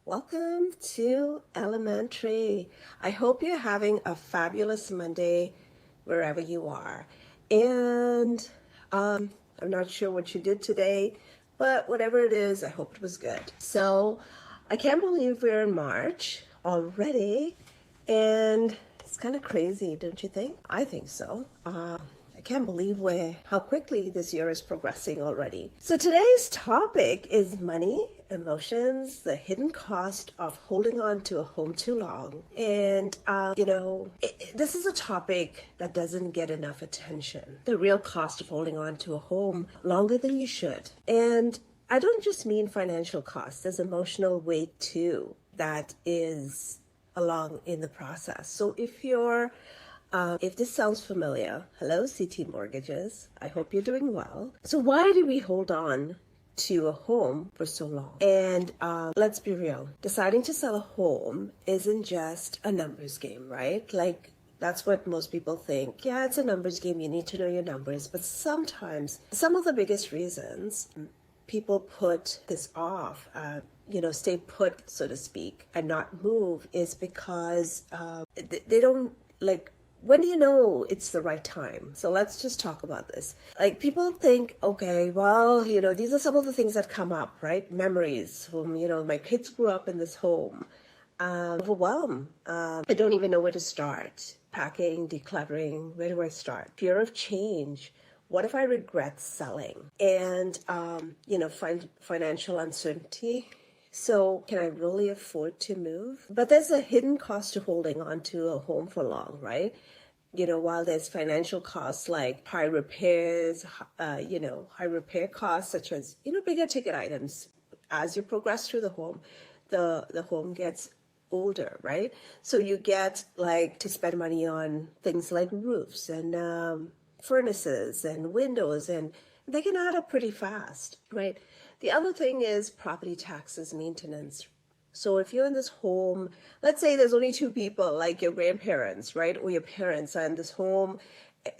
Welcome to Elementary. I hope you're having a fabulous Monday wherever you are. And I'm not sure what you did today, but whatever it is, I hope it was good. So I can't believe we're in March already, and it's kind of crazy, don't you think? I think so. I can't believe how quickly this year is progressing already. So today's topic is money, emotions, the hidden cost of holding on to a home too long. And, this is a topic that doesn't get enough attention. The real cost of holding on to a home longer than you should. And I don't just mean financial costs, there's emotional weight too that is along in the process. So if this sounds familiar, hello CT Mortgages, I hope you're doing well. So why do we hold on to a home for so long? And let's be real, deciding to sell a home isn't just a numbers game, right? Like that's what most people think. Yeah, it's a numbers game, you need to know your numbers. But sometimes, some of the biggest reasons people put this off, stay put, so to speak, and not move is because they don't like, when do you know it's the right time? So let's just talk about this. Like people think, okay, well, these are some of the things that come up, right? Memories from, my kids grew up in this home. Overwhelm. I don't even know where to start. Packing, decluttering, where do I start? Fear of change. What if I regret selling? And, financial uncertainty. So can I really afford to move? But there's a hidden cost to holding on to a home for long, right? While there's financial costs like high repairs, high repair costs such as, bigger ticket items. As you progress through the home, the home gets older, right? So you get to spend money on things like roofs and furnaces and windows, and they can add up pretty fast, right? The other thing is property taxes, maintenance. So if you're in this home, let's say there's only two people, like your grandparents, right? Or your parents are in this home,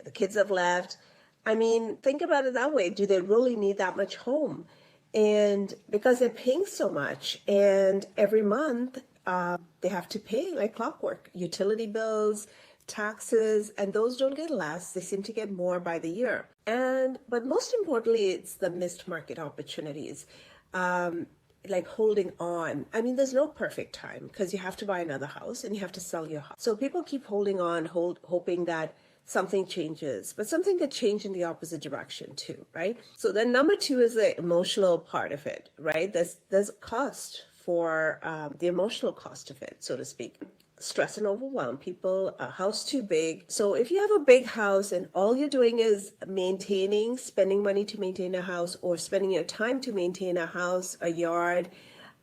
the kids have left. I mean, think about it that way. Do they really need that much home? And because they're paying so much, and every month they have to pay like clockwork, utility bills, taxes, and those don't get less. They seem to get more by the year. But most importantly, it's the missed market opportunities, like holding on. I mean, there's no perfect time because you have to buy another house and you have to sell your house. So people keep holding on, hoping that something changes, but something could change in the opposite direction too, right? So then number two is the emotional part of it, right? There's a cost for the emotional cost of it, so to speak. Stress and overwhelm people, a house too big. So if you have a big house and all you're doing is spending money to maintain a house, or spending your time to maintain a house, a yard,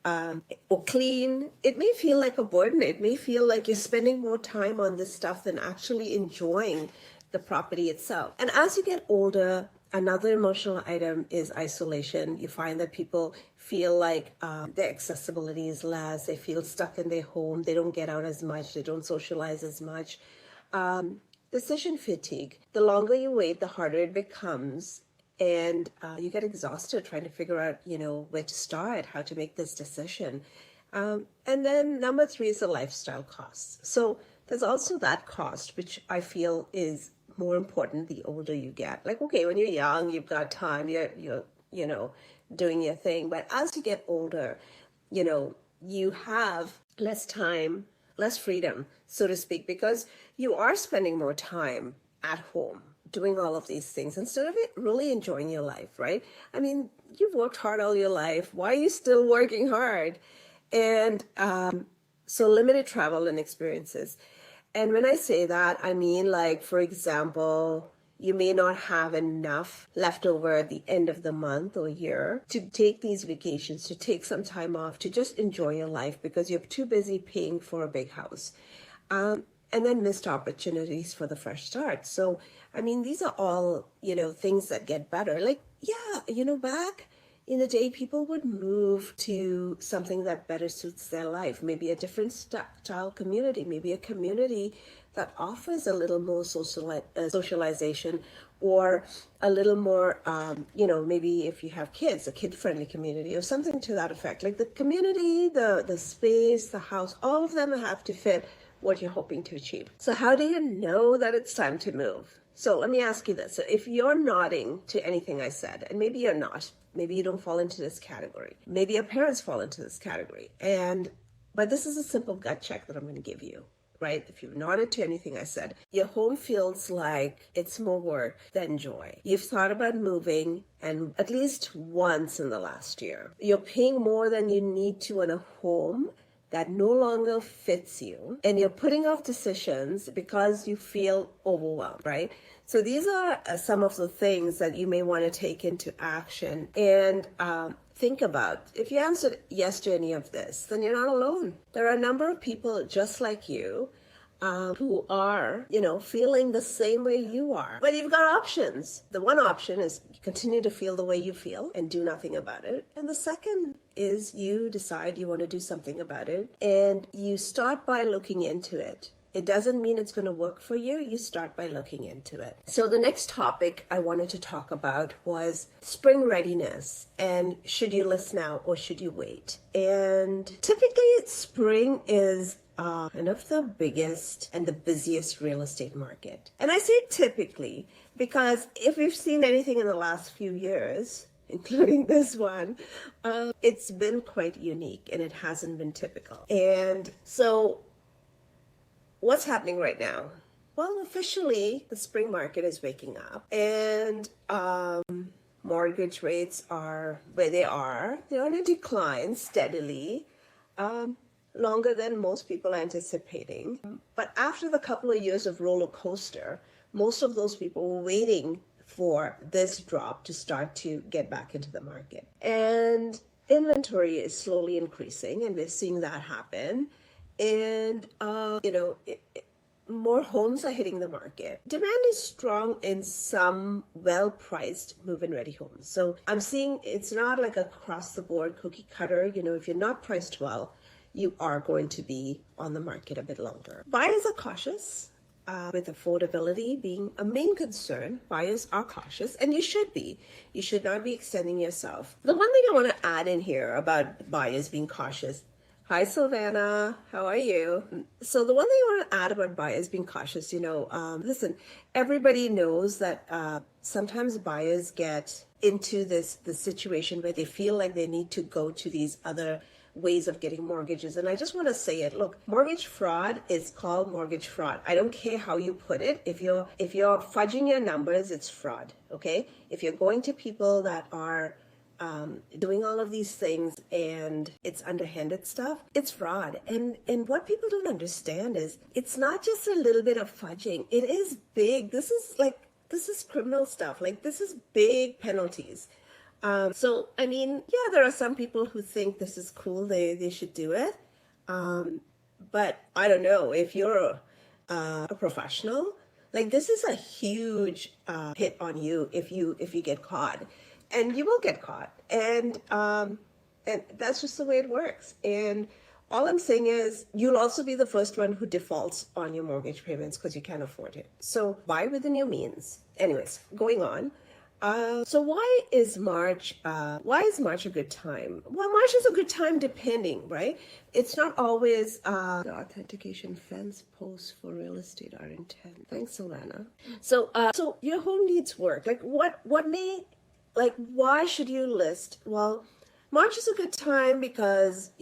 or clean, it may feel like a burden. It may feel like you're spending more time on this stuff than actually enjoying the property itself. And as you get older, another emotional item is isolation. You find that people feel like their accessibility is less. They feel stuck in their home. They don't get out as much. They don't socialize as much. Decision fatigue. The longer you wait, the harder it becomes. And you get exhausted trying to figure out, where to start, how to make this decision. And then number three is the lifestyle costs. So there's also that cost, which I feel is more important the older you get. Like, okay, when you're young, you've got time, you're doing your thing. But as you get older, you have less time, less freedom, so to speak, because you are spending more time at home doing all of these things instead of really enjoying your life, right? I mean, you've worked hard all your life. Why are you still working hard? And so limited travel and experiences. And when I say that, I mean, like, for example, you may not have enough left over at the end of the month or year to take these vacations, to take some time off, to just enjoy your life because you're too busy paying for a big house. And then missed opportunities for the fresh start. So, I mean, these are all, things that get better. Like, yeah, back in the day, people would move to something that better suits their life, maybe a different style community, maybe a community that offers a little more socialization, or a little more, maybe if you have kids, a kid-friendly community or something to that effect. Like the community, the space, the house, all of them have to fit what you're hoping to achieve. So how do you know that it's time to move? So let me ask you this. So if you're nodding to anything I said, and maybe you're not, maybe you don't fall into this category, maybe your parents fall into this category, but this is a simple gut check that I'm going to give you. Right? If you've nodded to anything I said, your home feels like it's more work than joy. You've thought about moving, and at least once in the last year. You're paying more than you need to on a home that no longer fits you, and you're putting off decisions because you feel overwhelmed, right? So these are some of the things that you may want to take into action and think about. If you answered yes to any of this, then you're not alone. There are a number of people just like you who are, feeling the same way you are. But you've got options. The one option is continue to feel the way you feel and do nothing about it. And the second is you decide you want to do something about it, and you start by looking into it. It doesn't mean it's going to work for you. You start by looking into it. So the next topic I wanted to talk about was spring readiness, and should you list now or should you wait? And typically spring is kind of the biggest and the busiest real estate market. And I say typically because if you've seen anything in the last few years, including this one, it's been quite unique and it hasn't been typical. And so what's happening right now? Well, officially, the spring market is waking up, and mortgage rates are where they are. They're on a decline steadily, longer than most people are anticipating. But after the couple of years of roller coaster, most of those people were waiting for this drop to start to get back into the market. And inventory is slowly increasing, and we're seeing that happen. And, more homes are hitting the market. Demand is strong in some well-priced move-in ready homes. So I'm seeing it's not like across the board cookie cutter. If you're not priced well, you are going to be on the market a bit longer. Buyers are cautious, with affordability being a main concern. Buyers are cautious, and you should be. You should not be extending yourself. The one thing I want to add in here about buyers being cautious. Hi, Sylvana. How are you? So the one thing I want to add about buyers being cautious, listen, everybody knows that sometimes buyers get into the situation where they feel like they need to go to these other ways of getting mortgages. And I just want to say it. Look, mortgage fraud is called mortgage fraud. I don't care how you put it. If you're fudging your numbers, it's fraud. Okay? If you're going to people that are doing all of these things and it's underhanded stuff, it's fraud. And what people don't understand is it's not just a little bit of fudging. It is big. This is criminal stuff. Like, this is big penalties. So there are some people who think this is cool. They should do it. But I don't know, if you're a professional, like, this is a huge hit on you if you get caught. And you will get caught. And that's just the way it works. And all I'm saying is you'll also be the first one who defaults on your mortgage payments because you can't afford it. So buy within your means. Anyways, going on. So why is March a good time? Well, March is a good time depending, right? It's not always the authentication fence posts for real estate are intense. Thanks, Solana. So your home needs work. Why should you list? Well, March is a good time because,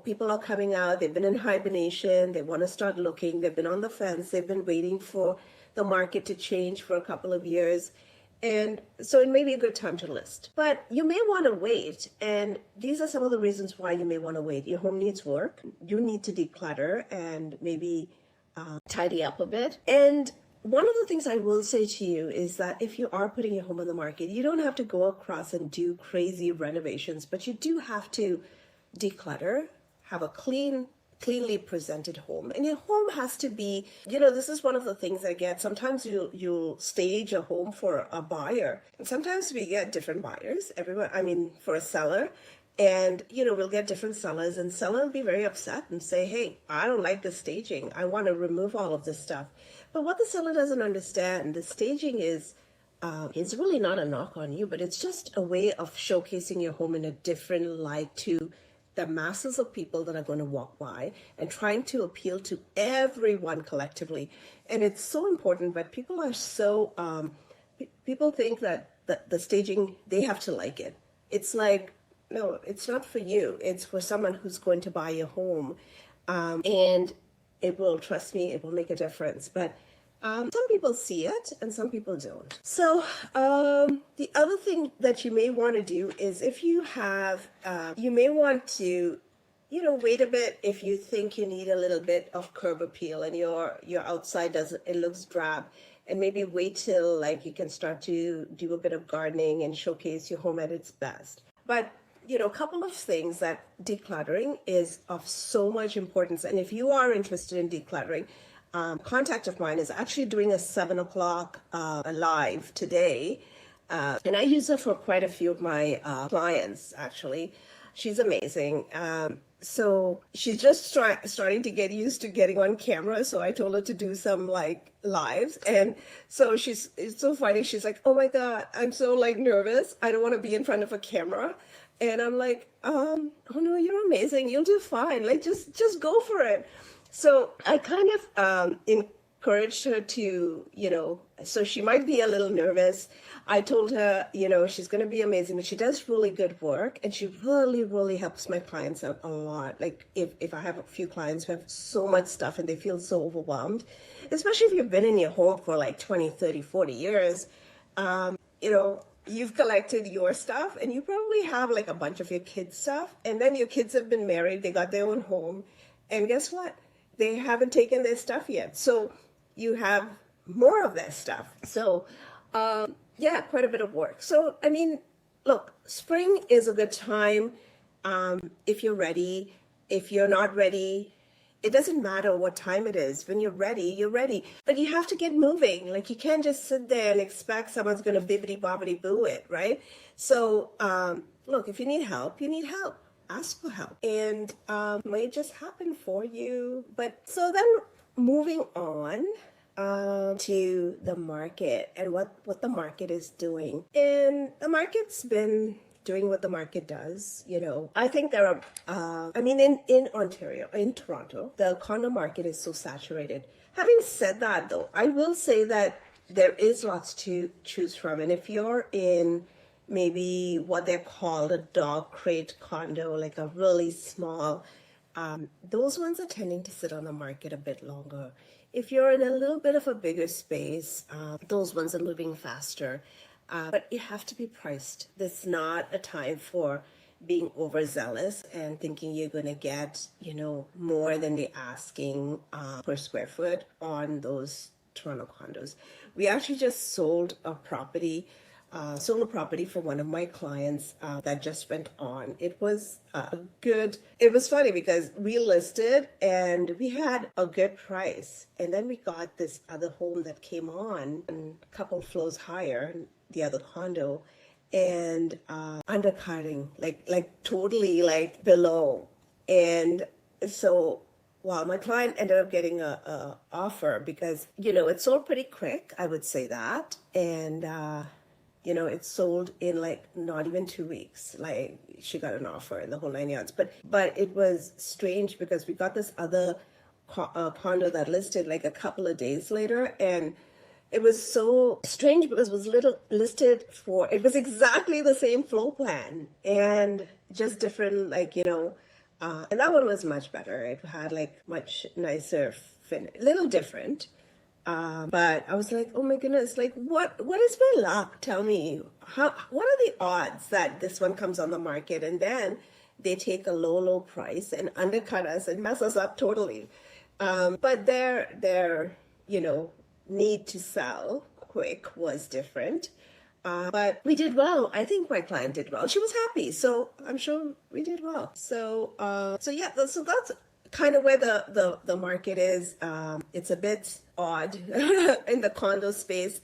people are coming out. They've been in hibernation. They want to start looking. They've been on the fence. They've been waiting for the market to change for a couple of years. And so it may be a good time to list. But you may want to wait. And these are some of the reasons why you may want to wait. Your home needs work. You need to declutter and maybe tidy up a bit. And one of the things I will say to you is that if you are putting your home on the market, you don't have to go across and do crazy renovations, but you do have to declutter, have a cleanly presented home. And your home has to be, this is one of the things I get. Sometimes you'll stage a home for a buyer. And sometimes we get different buyers, for a seller. And, we'll get different sellers, and seller will be very upset and say, hey, I don't like the staging. I want to remove all of this stuff. But what the seller doesn't understand, the staging is it's really not a knock on you, but it's just a way of showcasing your home in a different light to the masses of people that are going to walk by, and trying to appeal to everyone collectively. And it's so important, but people are so, people think that the staging, they have to like it. It's like, no, it's not for you. It's for someone who's going to buy your home. And it will, trust me, it will make a difference. But some people see it and some people don't. So the other thing that you may want to do is, if you have, you may want to, wait a bit if you think you need a little bit of curb appeal and your outside doesn't, it looks drab, and maybe wait till like you can start to do a bit of gardening and showcase your home at its best. But a couple of things that decluttering is of so much importance. And if you are interested in decluttering, contact of mine is actually doing a 7 o'clock live today. And I use her for quite a few of my clients, actually. She's amazing. So she's just starting to get used to getting on camera. So I told her to do some like lives. And so it's so funny. She's like, oh my God, I'm so like nervous. I don't want to be in front of a camera. And I'm like, oh no, you're amazing. You'll do fine. Like, just go for it. So I kind of encouraged her to, so she might be a little nervous. I told her, she's going to be amazing, but she does really good work, and she really, really helps my clients out a lot. Like if I have a few clients who have so much stuff and they feel so overwhelmed, especially if you've been in your home for like 20, 30, 40 years, you've collected your stuff, and you probably have like a bunch of your kids' stuff, and then your kids have been married, they got their own home, and guess what? They haven't taken their stuff yet. So you have more of their stuff. So yeah, quite a bit of work. So, I mean, look, spring is a good time if you're ready. If you're not ready, it doesn't matter what time it is. When you're ready, you're ready. But you have to get moving. Like, you can't just sit there and expect someone's going to bibbidi-bobbidi-boo it, right? So, look, if you need help, you need help. Ask for help. And it might just happen for you. But so then moving on to the market and what the market is doing. And the market's been doing what the market does. I think there are, in Ontario, in Toronto, the condo market is so saturated. Having said that, though, I will say that there is lots to choose from. And if you're in maybe what they're called a dog crate condo, like a really small, those ones are tending to sit on the market a bit longer. If you're in a little bit of a bigger space, those ones are moving faster. But you have to be priced. This is not a time for being overzealous and thinking you're going to get, more than the asking per square foot on those Toronto condos. We actually just sold a property for one of my clients that just went on. It was it was funny because we listed and we had a good price. And then we got this other home that came on a couple floors higher, the other condo, and undercutting, like totally like below. And so, well, my client ended up getting a offer because, it sold pretty quick, I would say that. And, it sold in like not even 2 weeks. Like, she got an offer in the whole 9 yards. But it was strange because we got this other condo that listed like a couple of days later, and it was so strange because it was it was exactly the same floor plan and just different, and that one was much better. It had like much nicer finish, little different. But I was like, oh my goodness, like what is my luck? Tell me, what are the odds that this one comes on the market and then they take a low price and undercut us and mess us up totally? But their need to sell quick was different. But we did well. I think my client did well. She was happy, so I'm sure we did well. So yeah, so that's kind of where the market is. It's a bit odd in the condo space.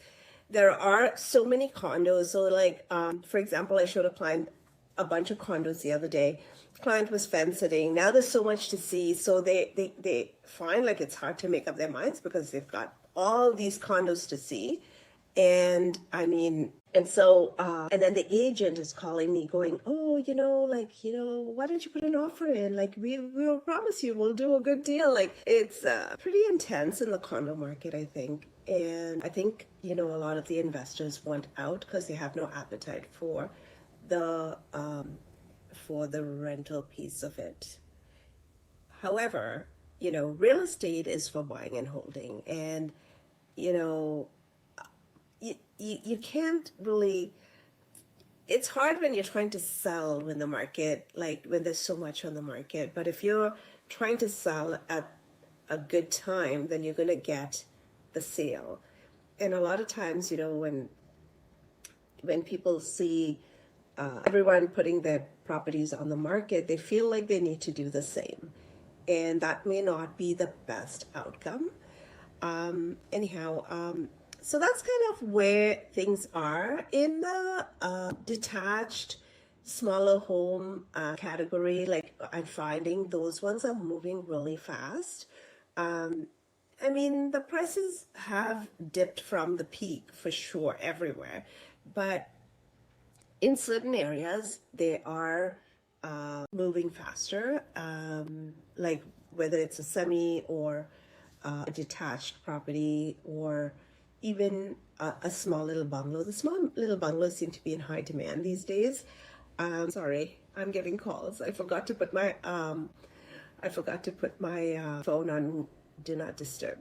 There are so many condos. So like, for example, I showed a client a bunch of condos the other day. The client was fence sitting. Now there's so much to see. So they find like it's hard to make up their minds because they've got all these condos to see. And I mean, and so, and then the agent is calling me going, oh, why don't you put an offer in? Like, we'll promise you we'll do a good deal. Like, it's pretty intense in the condo market, I think. And I think, a lot of the investors want out because they have no appetite the, for the rental piece of it. However, real estate is for buying and holding. And, you know, you can't really, it's hard when you're trying to sell when the market, like when there's so much on the market. But if you're trying to sell at a good time, then you're going to get the sale. And a lot of times, when people see everyone putting their properties on the market, they feel like they need to do the same. And that may not be the best outcome. So that's kind of where things are in the detached, smaller home category. Like, I'm finding those ones are moving really fast. I mean, the prices have dipped from the peak for sure everywhere, but in certain areas, they are moving faster, like whether it's a semi or a detached property or even a small little bungalow. The small little bungalows seem to be in high demand these days. Sorry, I'm getting calls. I forgot to put my phone on do not disturb.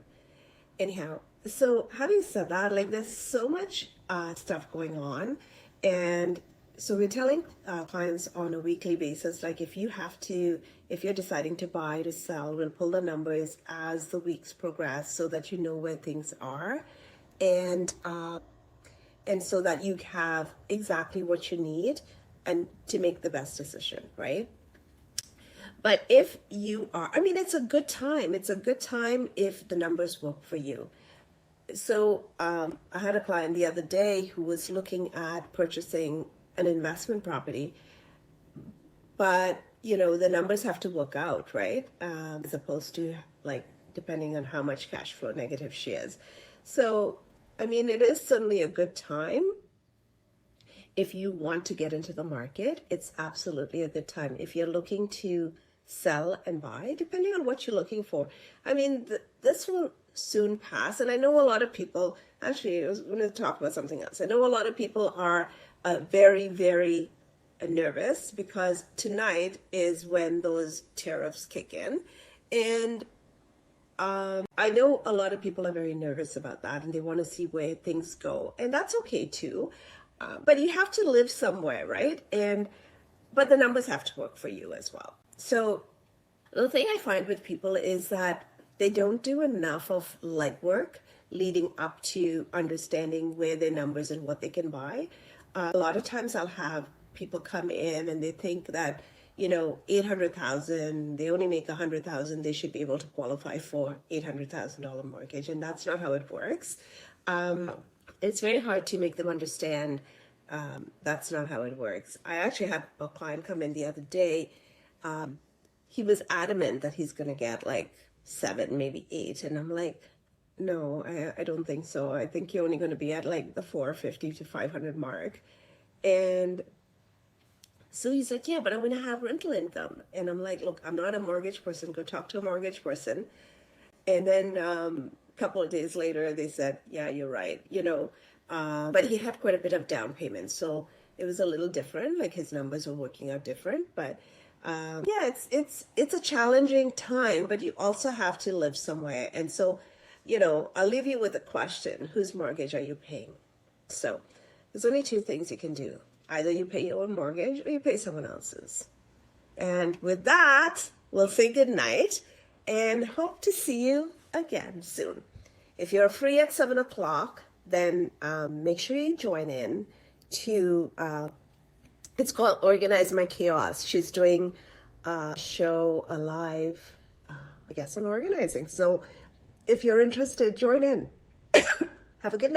Anyhow, so having said that, like there's so much stuff going on, and so we're telling clients on a weekly basis, like if you're deciding to buy, to sell, we'll pull the numbers as the weeks progress so that you know where things are, and so that you have exactly what you need and to make the best decision, right? But if you are, I mean, it's a good time. It's a good time if the numbers work for you. So I had a client the other day who was looking at purchasing an investment property, but the numbers have to work out, right? As opposed to like depending on how much cash flow negative she is. So I mean, it is certainly a good time. If you want to get into the market, it's absolutely a good time. If you're looking to sell and buy, depending on what you're looking for. I mean, this will soon pass. And I know a lot of people, actually, I was going to talk about something else. I know a lot of people are very, very nervous because tonight is when those tariffs kick in. And I know a lot of people are very nervous about that and they want to see where things go. And that's okay too. But you have to live somewhere, right? But the numbers have to work for you as well. So the thing I find with people is that they don't do enough of legwork leading up to understanding where their numbers and what they can buy. A lot of times I'll have people come in and they think that, $800,000, they only make $100,000, they should be able to qualify for $800,000 mortgage. And that's not how it works. It's very hard to make them understand that's not how it works. I actually had a client come in the other day. He was adamant that he's going to get like 7, maybe 8. And I'm like, no, I don't think so. I think you're only going to be at like the 450 to 500 mark. And so he's like, yeah, but I'm going to have rental income. And I'm like, look, I'm not a mortgage person. Go talk to a mortgage person. And then a couple of days later, they said, yeah, you're right. But he had quite a bit of down payment. So it was a little different. Like his numbers were working out different. But yeah, it's a challenging time, but you also have to live somewhere. And so, I'll leave you with a question. Whose mortgage are you paying? So there's only 2 things you can do. Either you pay your own mortgage or you pay someone else's. And with that, we'll say good night and hope to see you again soon. If you're free at 7 o'clock, then make sure you join in to, it's called Organize My Chaos. She's doing a show, a live, I guess, on organizing. So if you're interested, join in. Have a good night.